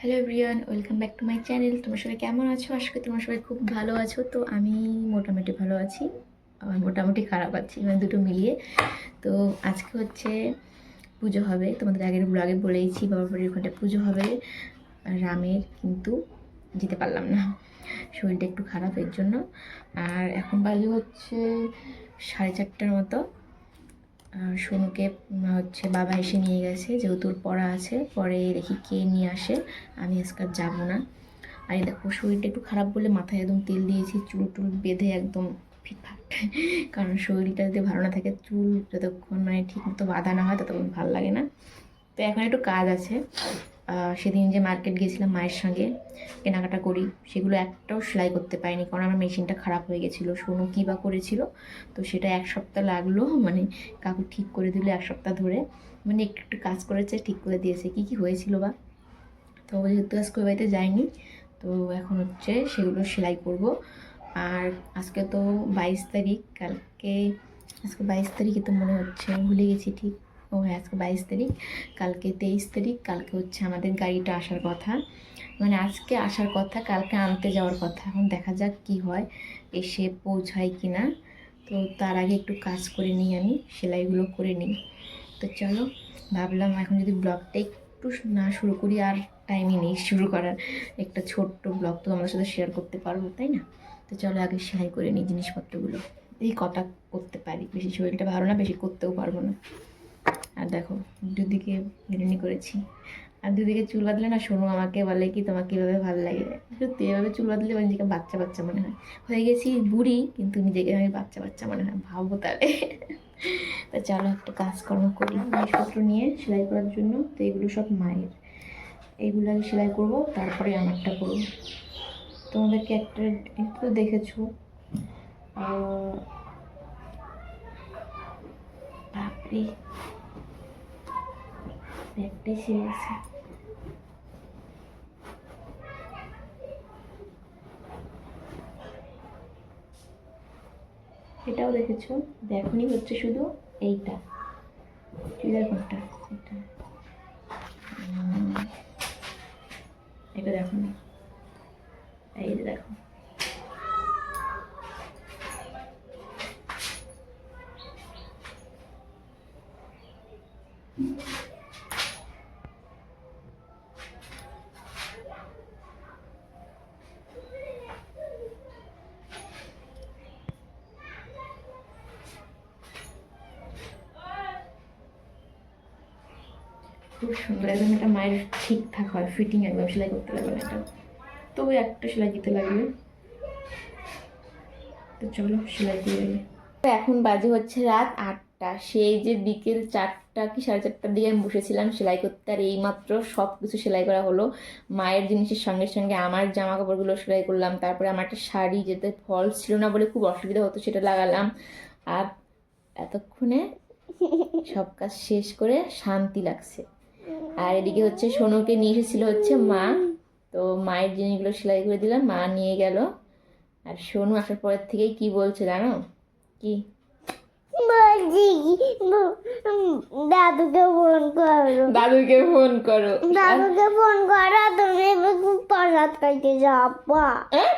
Hello everyone, welcome back to my channel. তোমার সবাই কেমন আছো? আশা করি তোমার সবাই খুব ভালো আছো। তো আমি মোটামুটি ভালো আছি, আর মোটামুটি খারাপ আছি, মানে দুটো মিলিয়ে। তো আজকে হচ্ছে পুজো হবে, তোমাদের আগের ব্লগে বলেইছি বাবার বাড়ির ওখানটা পুজো হবে রামের, কিন্তু যেতে পারলাম না, শরীরটা একটু খারাপ এর জন্য। আর এখন বাজে হচ্ছে 4:30টার মতো। সোনুকে হচ্ছে বাবা এসে নিয়ে গেছে, যেহেতু ওর পড়া আছে, পরে দেখি কে নিয়ে আসে। আমি আজকাল যাবো না। আর এই দেখো, শরীরটা একটু খারাপ বলে মাথায় একদম তেল দিয়েছি, চুল টুল বেঁধে একদম ফিটফাট। কারণ শরীরটা যদি ভালো না থাকে, চুল যতক্ষণ মানে ঠিক মতো বাঁধা না হয় ততক্ষণ ভালো লাগে না। তো এখন একটু কাজ আছে। সেদিন যে মার্কেট গিয়েছিলাম মায়ের সঙ্গে, কেনাকাটা করি, সেগুলো একটাও সেলাই করতে পারিনি, কারণ আমার মেশিনটা খারাপ হয়ে গেছিলো। সোনু কী বা করেছিল, তো সেটা 1 সপ্তাহ লাগলো, মানে কাকু ঠিক করে দিল 1 সপ্তাহ ধরে, মানে একটু একটু কাজ করেছে, ঠিক করে দিয়েছে। কী কী হয়েছিল বা, তো যেহেতু আজকে ওই বাড়িতে যাইনি, তো এখন হচ্ছে সেগুলো সেলাই করব। আর আজকে তো 22 তারিখ, কালকে আজকে 22 তারিখে তো মনে হচ্ছে, ভুলে গেছি ঠিক। ও হ্যাঁ, আজকে 22 তারিখ, কালকে 23 তারিখ। কালকে হচ্ছে আমাদের গাড়িটা আসার কথা, মানে আজকে আসার কথা, কালকে আনতে যাওয়ার কথা। এখন দেখা যাক কি হয়, এসে পৌঁছায় কি না। তো তার আগে একটু কাজ করে নিই, আমি সেলাইগুলো করে নিই। তো চলো, ভাবলাম এখন যদি ব্লগটা একটু না শুরু করি, আর টাইমই নেই শুরু করার। একটা ছোট্ট ব্লগ তো আমাদের সাথে শেয়ার করতে পারবো, তাই না? তো চলো আগে সেলাই করে নিই জিনিসপত্রগুলো। এই কটা করতে পারি, বেশি শরীরটা ভালো না, বেশি করতেও পারবো না। আর দেখো, দুদিকে বেরুনি করেছি। আর দুদিকে চুল বাঁধলে না, শোনো আমাকে বলে কি, তোমার কীভাবে ভালো লাগে। সত্যি এভাবে চুল বাঁধলে নিজেকে বাচ্চা বাচ্চা মনে হয়। হয়ে গেছি বুড়ি, কিন্তু নিজেকে আমি বাচ্চা বাচ্চা মনে হয়, ভাববো তাহলে। তা চলো একটা কাজকর্ম করি জিনিসপত্র নিয়ে সেলাই করার জন্য। তো এগুলো সব মায়ের, এইগুলো আগে সেলাই করবো, তারপরে আমারটা করবো। তোমাদেরকে একটা একটু দেখেছো, বাপরে, ব্যাগটাই ছিঁড়ে গেছে। এটাও দেখেছো, দেখনি হচ্ছে শুধু এইটা, চুড়িদার কোনটা, এটা এটা দেখো না, এই যে দেখো। খুব সুন্দর, একদম এটা মায়ের ঠিকঠাক হয়, ফিটিং একদম, সেলাই করতে লাগবে না এটা। তবু একটা সেলাই দিতে লাগবে। তো চলো সেলাই দিয়ে দিই। এখন বাজে হচ্ছে রাত 8টা। সেই যে বিকেল 4টা কি 4:30টার দিকে আমি বসেছিলাম সেলাই করতে, আর এইমাত্র সব কিছু সেলাই করা হলো। মায়ের জিনিসের সঙ্গে সঙ্গে আমার জামা কাপড়গুলো সেলাই করলাম, তারপরে আমার একটা শাড়ি, যেতে ফলস ছিল না বলে খুব অসুবিধা হতো, সেটা লাগালাম। আর এতক্ষণে সব কাজ শেষ করে শান্তি লাগছে। আর এদিকে হচ্ছে সোনুকে নিয়ে এসেছিল হচ্ছে মা, তো মায়ের জিনিসগুলো সেলাই করে দিলাম, মা নিয়ে গেল। আর সোনু আসার পরের থেকেই কি বলছে জানো? কি বলছি দাদুকে ফোন করো, দাদুকে ফোন করো, দাদুকে ফোন করো, তুমি প্রসাদ খাইতে যাবা,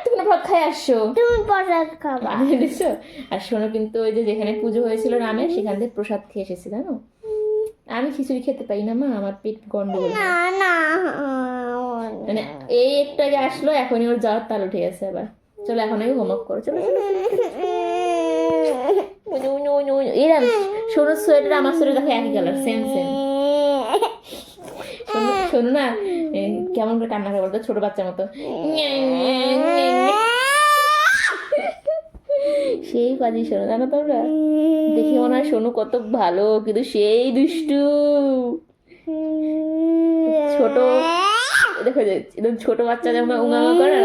তুমি না ভাত খাই আসছো, তুমি প্রসাদ খাবা। বুঝেছো? আর শোনো, কিন্তু ওই যে যেখানে পুজো হয়েছিল রামের, সেখান থেকে প্রসাদ খেয়ে এসেছি জানো। আমি খিচুড়ি খেতে পারি না মা, আমার পেট গন্ডগোল হয়। না না, মানে এই একটু আগে আসলো, এখনই ওর যাওয়ার তাল উঠে গেছে আবার। চলো এখন আমি হোমওয়ার্ক করো, চলো চলো। এরা শোনো, সোয়েটার আমার সোয়েটার দেখো একই কালার, সেম সেম। শোনো না, কেমন করে কান্না করে বলতো, ছোট বাচ্চার মতো। সেই পাজি শোনো, জানো তোমরা, দেখে মনে হয় শোনো কত ভালো, কিন্তু সেই দুষ্টু। ছোট দেখো, একদম ছোট বাচ্চা যেমন উঙা করে,